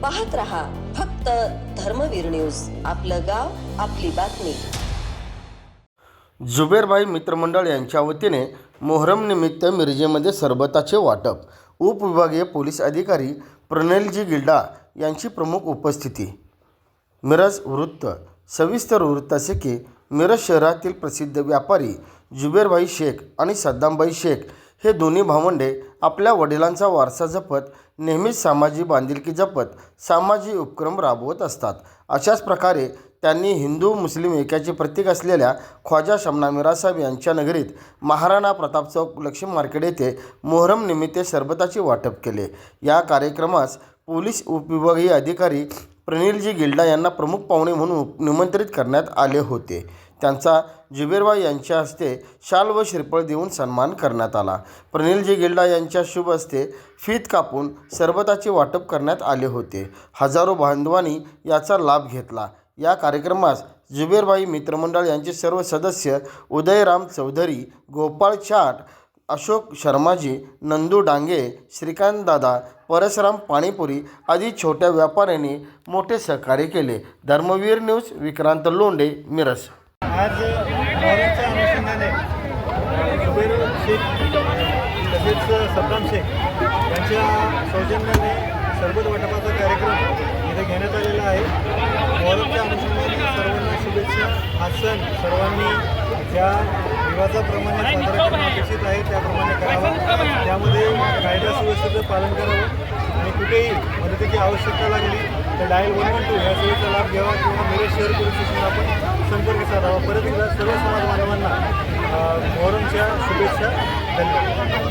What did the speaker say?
पाहत रहा फक्त धर्मवीर न्यूज. आपलं गाव आपली बातमी. जुबेरभाई मित्रमंडळ यांच्या वतीने मोहरम निमित्त मिरजेमध्ये सरबताचे वाटप. उपविभागीय पोलीस अधिकारी प्रणयजी गिल्डा यांची प्रमुख उपस्थिती. मिरज वृत्त. सविस्तर वृत्त असे की मिरज शहरातील प्रसिद्ध व्यापारी जुबेरभाई शेख आणि सद्दामभाई शेख हे दोन्ही भावंडे आपल्या वडिलांचा वारसा जपत नेहमीच सामाजिक बांधिलकी जपत सामाजिक उपक्रम राबवत असतात. अशाच प्रकारे त्यांनी हिंदू मुस्लिम ऐक्याचे प्रतीक असलेल्या ख्वाजा शमना मिरासाहेब यांच्या नगरीत महाराणा प्रताप चौक लक्ष्मी मार्केट येथे मोहरम निमित्त सरबताचे वाटप केले. या कार्यक्रमास पोलीस उपविभागीय अधिकारी प्रणयजी गिल्डा यांना प्रमुख पाहुणे म्हणून निमंत्रित करण्यात आले होते. त्यांचा जुबेरभाई यांच्या हस्ते शाल व श्रीफळ देऊन सन्मान करण्यात आला. प्रणयजी गिल्डा यांच्या शुभ हस्ते फीत कापून सरबताचे वाटप करण्यात आले होते. हजारो बांधवांनी याचा लाभ घेतला. या कार्यक्रमास जुबेरभाई मित्रमंडळ यांचे सर्व सदस्य उदयराम चौधरी, गोपाळ चाट, अशोक शर्माजी, नंदू डांगे, श्रीकांत दादा, परसराम पाणीपुरी आदी छोट्या व्यापाऱ्यांनी मोठे सहकार्य केले. धर्मवीर न्यूज, विक्रांत लोंढे, मिरज. आज मोहरमच्या अनुषंगाने जुबेर शेख तसेच सद्दाम शेख यांच्या सौजन्याने सरबत वाटपाचा कार्यक्रम इथे घेण्यात आलेला आहे. मोहरमच्या अनुषंगाने सर्वांना शुभेच्छा. हा सण सर्वांनी ज्या रिवाजाप्रमाणे साजरा करणं अपेक्षित आहे त्याप्रमाणे करावा. त्यामध्ये कायदा सुव्यवस्थेचं पालन करावं आणि कुठेही मदतीची आवश्यकता लागली तर डायल 112 या सेवेचा लाभ घ्यावा किंवा मिरज शहर पोलीस स्टेशनला आपण संपर्क साधावा. परत एकदा सर्व समाज बांधवांना मोहरमच्या शुभेच्छा. धन्यवाद.